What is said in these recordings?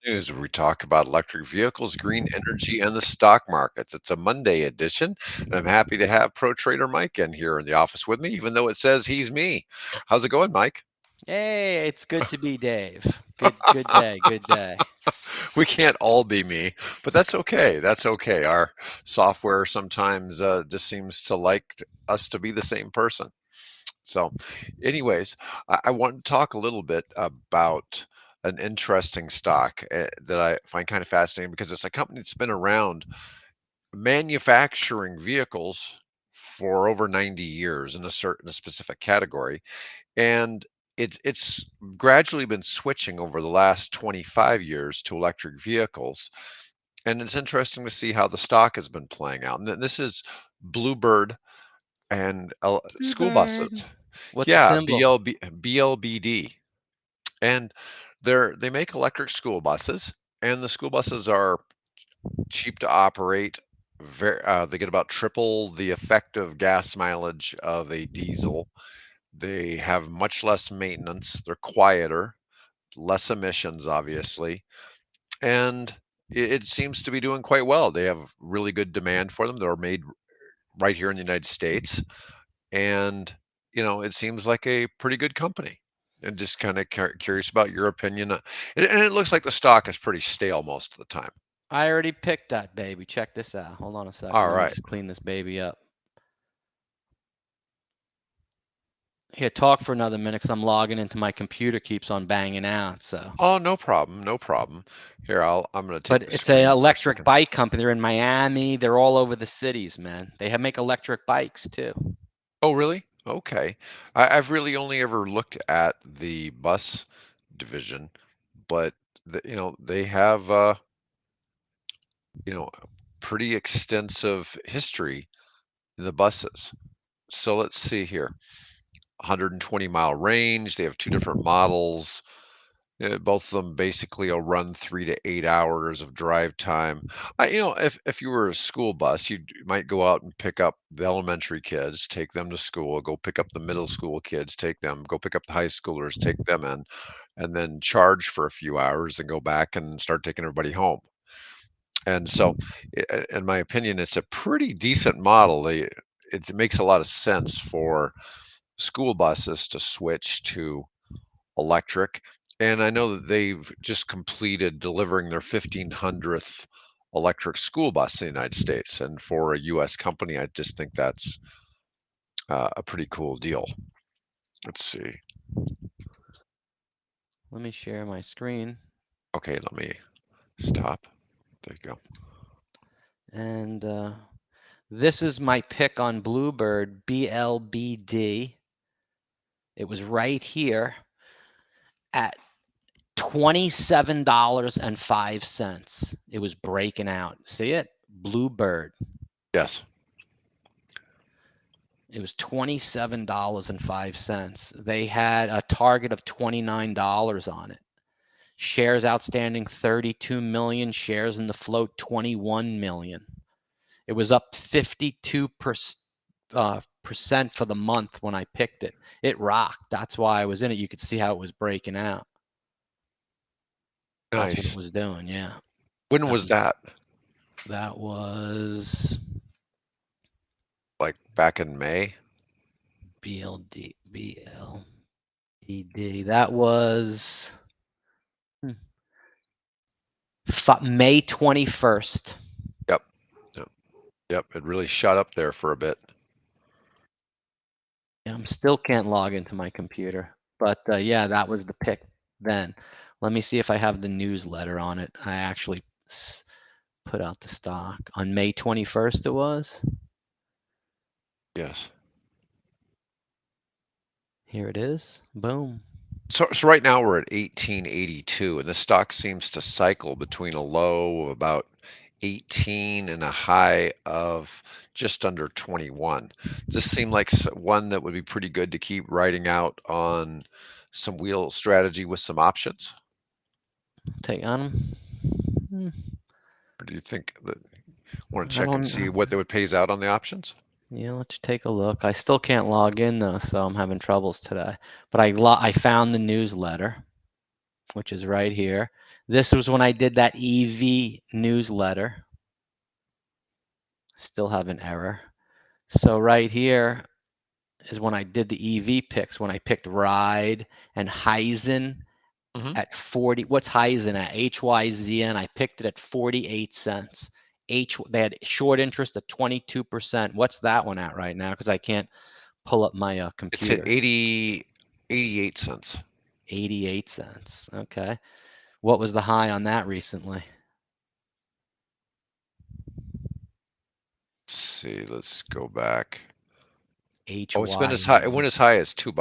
News where we talk about electric vehicles, green energy, and the stock markets. It's a Monday edition, and I'm happy to have ProTrader Mike in here in the office with me, even though it says he's me. How's it going, Mike? Hey, it's good to be Dave. Good day, good day. We can't all be me, but that's okay. That's okay. Our software sometimes just seems to like us to be the same person. So, anyways, I want to talk a little bit about an interesting stock that I find kind of fascinating because it's a company that's been around manufacturing vehicles for over 90 years in a specific category, and it's gradually been switching over the last 25 years to electric vehicles, and it's interesting to see how the stock has been playing out. And this is Bluebird and school Bluebird. buses. What's the Yeah, symbol? BLBD. And they make electric school buses, and the school buses are cheap to operate. They get about triple the effective gas mileage of a diesel. They have much less maintenance. They're quieter, less emissions, obviously, and it seems to be doing quite well. They have really good demand for them. They're made right here in the United States, and it seems like a pretty good company. And just kind of curious about your opinion. And it looks like the stock is pretty stale most of the time. I already picked that baby. Check this out. Hold on a second. All Let me right. just clean this baby up. Here, talk for another minute because I'm logging into my computer. Keeps on banging out. So, Oh, no problem, no problem. Here, I'm going to but take the it's a screen for a electric second. bike company. They're in Miami. They're all over the cities, man. They make electric bikes too. Oh, really? Okay. I've really only ever looked at the bus division, but they have pretty extensive history in the buses. So let's see here. 120-mile range. They have two different models. Both of them basically will run 3 to 8 hours of drive time. If you were a school bus, you might go out and pick up the elementary kids, take them to school, go pick up the middle school kids, take them, go pick up the high schoolers, take them in, and then charge for a few hours and go back and start taking everybody home. And so, in my opinion, it's a pretty decent model. It makes a lot of sense for school buses to switch to electric. And I know that they've just completed delivering their 1500th electric school bus in the United States. And for a US company, I just think that's a pretty cool deal. Let's see. Let me share my screen. Okay, let me stop. There you go. And this is my pick on Bluebird, BLBD. It was right here at $27.05. It was breaking out. See it? Bluebird. Yes. It was $27.05. They had a target of $29 on it. Shares outstanding 32 million, shares in the float 21 million. It was up 52% for the month when I picked it. It rocked. That's why I was in it. You could see how it was breaking out. That's what it Nice. was doing. Yeah. When was that? That was Like back in May? BLD. That was May 21st. Yep. Yep. Yep. It really shot up there for a bit. I still can't log into my computer, but yeah, that was the pick then. Let me see if I have the newsletter on it. I actually put out the stock on May 21st. It was. Yes. Here it is. Boom. So right now we're at 1882, and the stock seems to cycle between a low of about 18 and a high of just under 21. Does this seem like one that would be pretty good to keep riding out on some wheel strategy with some options? Take on them. Or do you think that want to I check and don't. see what it pays out on the options? Yeah, let's take a look. I still can't log in though, so I'm having troubles today. But I found the newsletter, which is right here. This was when I did that EV newsletter. Still have an error. So right here is when I did the EV picks, when I picked Ride and Hyzen at 40. What's Hyzen at? HYZN. I picked it at 48 cents. They had short interest at 22%. What's that one at right now? Because I can't pull up my computer. It's at 88 cents. 88 cents. Okay. What was the high on that recently? Let's see. Let's go back. HYZ. Oh, it's been as high. It went as high as $2.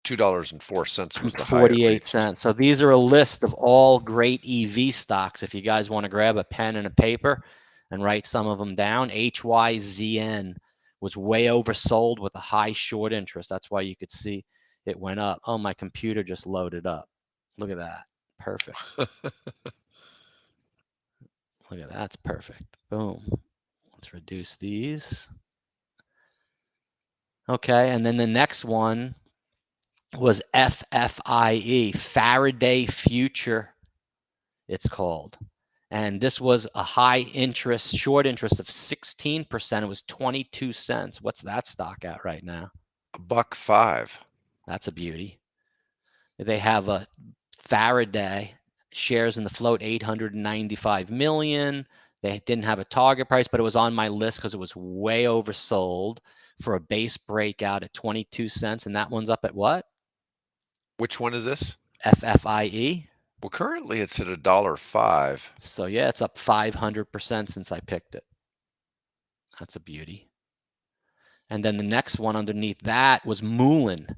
$2.04 was the high it 48 reached. cents. So these are a list of all great EV stocks. If you guys want to grab a pen and a paper and write some of them down, HYZN was way oversold with a high short interest. That's why you could see it went up. Oh, my computer just loaded up. Look at that. Perfect. Look at that. That's perfect. Boom. Let's reduce these. Okay, and then the next one was FFIE, Faraday Future, it's called. And this was a high interest, short interest of 16%. It was 22 cents. What's that stock at right now? $1.05. That's a beauty. They have a Faraday shares in the float, 895 million. They didn't have a target price, but it was on my list because it was way oversold for a base breakout at 22 cents. And that one's up at what? Which one is this? FFIE. Well, currently it's at $1.05. So yeah, it's up 500% since I picked it. That's a beauty. And then the next one underneath that was Moulin.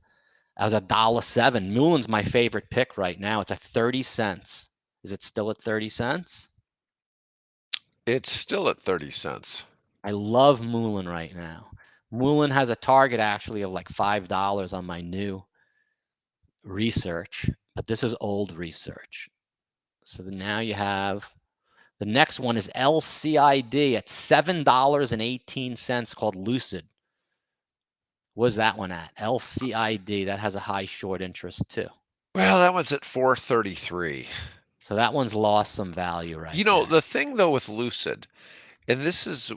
That was $1.07. Moulin's my favorite pick right now. It's at 30 cents. Is it still at 30 cents? It's still at 30 cents. I love Moulin right now. Moulin has a target actually of like $5 on my new research, but this is old research. So now you have, the next one is LCID at $7.18 called Lucid. What's that one at? LCID, that has a high short interest too. Well, that one's at 433. So that one's lost some value right You know, there. the thing though with Lucid, and this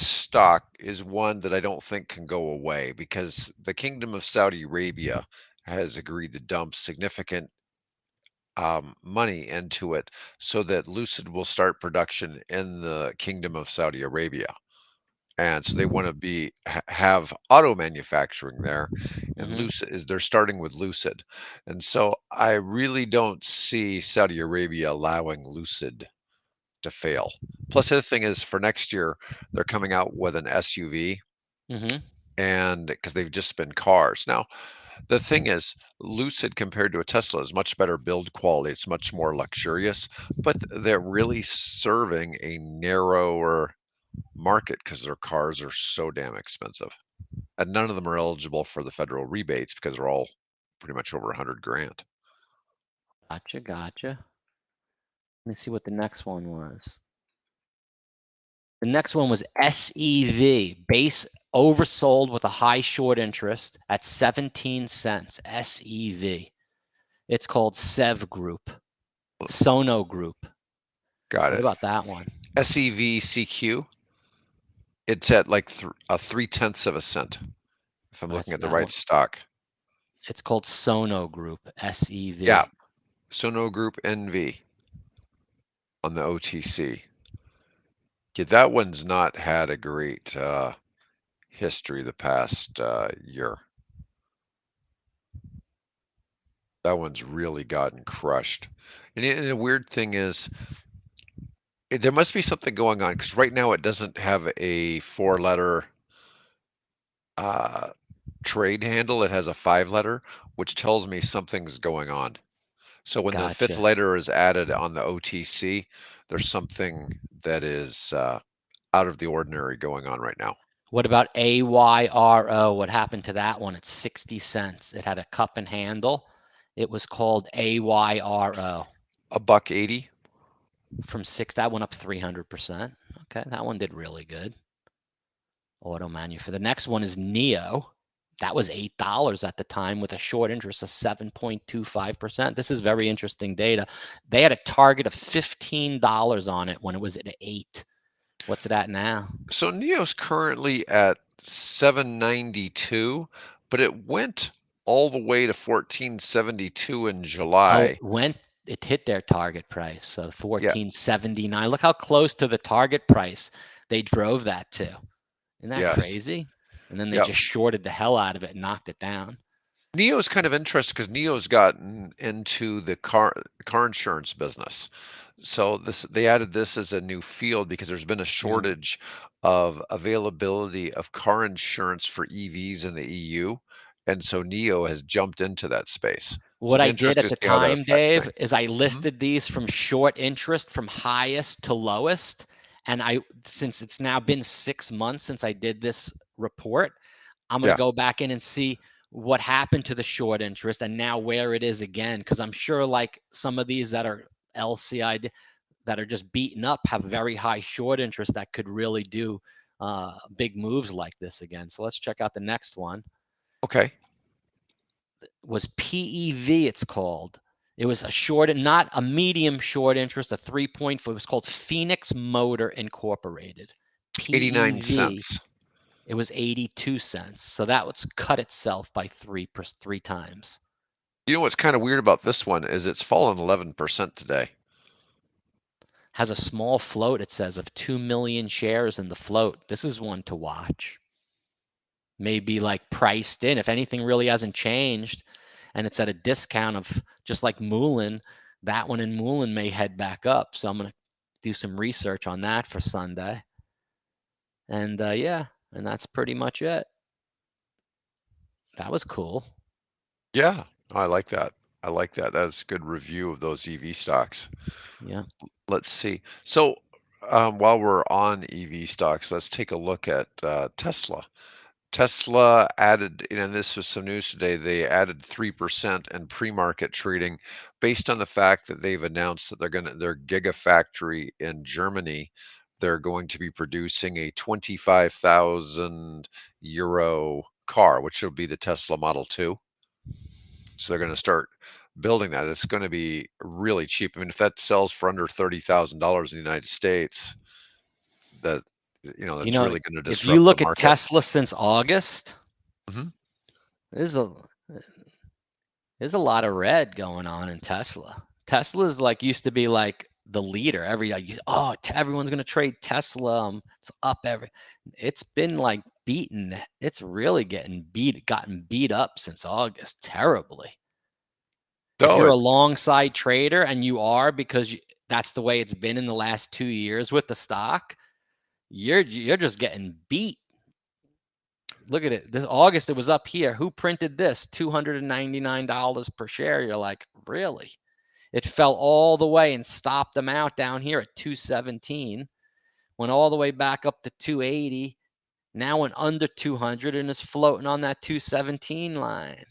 stock is one that I don't think can go away because the Kingdom of Saudi Arabia has agreed to dump significant money into it so that Lucid will start production in the Kingdom of Saudi Arabia. And so they want to have auto manufacturing there, and Lucid they're starting with Lucid. And so I really don't see Saudi Arabia allowing Lucid to fail. Plus, the other thing is for next year, they're coming out with an SUV, and because they've just been cars. Now, the thing is, Lucid compared to a Tesla is much better build quality. It's much more luxurious, but they're really serving a narrower market because their cars are so damn expensive. And none of them are eligible for the federal rebates because they're all pretty much over 100 grand. Gotcha. Let me see what the next one was. The next one was SEV, base oversold with a high short interest at 17 cents. SEV. It's called SEV Group, Sono Group. Got What it. about that one? SEVCQ. It's at like 0.3 of a cent. If I'm looking at the right stock. It's called Sono Group, SEV. Yeah, Sono Group NV on the OTC. Yeah, that one's not had a great history the past year. That one's really gotten crushed. And the weird thing is, there must be something going on because right now it doesn't have a 4-letter trade handle. It has a 5-letter, which tells me something's going on. So when the 5th letter is added on the OTC, there's something that is out of the ordinary going on right now. What about AYRO? What happened to that one? It's 60 cents. It had a cup and handle. It was called AYRO. $1.80. From 6, that went up 300%. Okay, that one did really good. Auto manufacturer. The next one is NEO. That was $8 at the time with a short interest of 7.25%. This is very interesting data. They had a target of $15 on it when it was at 8. What's it at now? So Neo's currently at 792, but it went all the way to 1472 in Oh, July. it hit their target price. So Yeah, 14.79. Look how close to the target price they drove that to. Isn't that yes. crazy? And then they Yep. just shorted the hell out of it and knocked it down. Neo's kind of interesting because Neo's gotten into the car insurance business. So they added this as a new field because there's been a Yeah. shortage of availability of car insurance for EVs in the EU, and so Neo has jumped into that space. So What it'll be I did interesting at to the see how that time, affects Dave, things. is I Mhm. listed these from short interest from highest to lowest. And since it's now been 6 months since I did this report, I'm going to Yeah. go back in and see what happened to the short interest and now where it is again. Because I'm sure like some of these that are LCI that are just beaten up have very high short interest that could really do big moves like this again. So let's check out the next one. Okay. Was PEV, it's called. It was a short, not a medium short interest, a 3.4. It was called Phoenix Motor Incorporated. 89 PEV. cents. It was 82 cents. So that was cut itself by three times. You know what's kind of weird about this one is it's fallen 11% today. Has a small float, it says, of 2 million shares in the float. This is one to watch. Maybe like priced in. If anything really hasn't changed and it's at a discount of just like Moulin, that one in Moulin may head back up. So I'm going to do some research on that for Sunday. And yeah, and that's pretty much it. That was cool. Yeah, I like that. I like that. That's a good review of those EV stocks. Yeah. Let's see. So, while we're on EV stocks, let's take a look at Tesla. Tesla added, this was some news today, they added 3% in pre-market trading based on the fact that they've announced that their gigafactory in Germany, they're going to be producing a 25,000 euro car, which will be the Tesla Model 2. So they're going to start building that. It's going to be really cheap. I mean, if that sells for under $30,000 in the United States, that You that's know, really going to if you disrupt the look at market. Tesla since August, Mhm. there's a there's a lot of red going on in Tesla. Tesla's like used to be like the leader. Everyone's gonna trade Tesla. It's up It's been like beaten. It's really gotten beat up since August terribly. If So you're a long side trader and you are because that's the way it's been in the last 2 years with the stock, you're just getting beat. Look at it. This August it was up here. Who printed this? $299 per share. You're like, really? It fell all the way and stopped them out down here at 217. Went all the way back up to 280. Now went under 200 and is floating on that 217 line.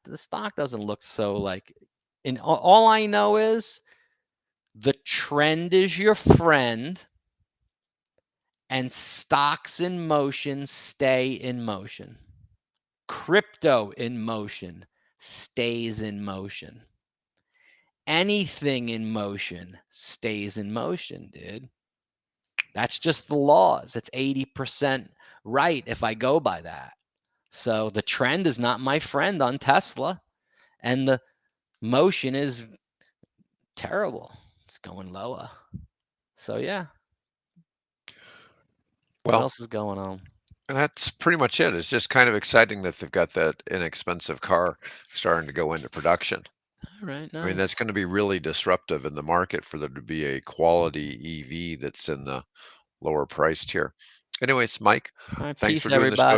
The stock doesn't look so like. And all I know is the trend is your friend, and stocks in motion stay in motion. Crypto in motion stays in motion. Anything in motion stays in motion, dude. That's just the laws. It's 80% right if I go by that. So the trend is not my friend on Tesla, and the motion is terrible. It's going lower. So yeah, what Well, else is going on? and that's pretty much it. It's just kind of exciting that they've got that inexpensive car starting to go into production. All right, I mean, that's nice. going to be really disruptive in the market for there to be a quality EV that's in the lower price tier. Anyways, Mike, All right, thanks for peace, doing the show everybody.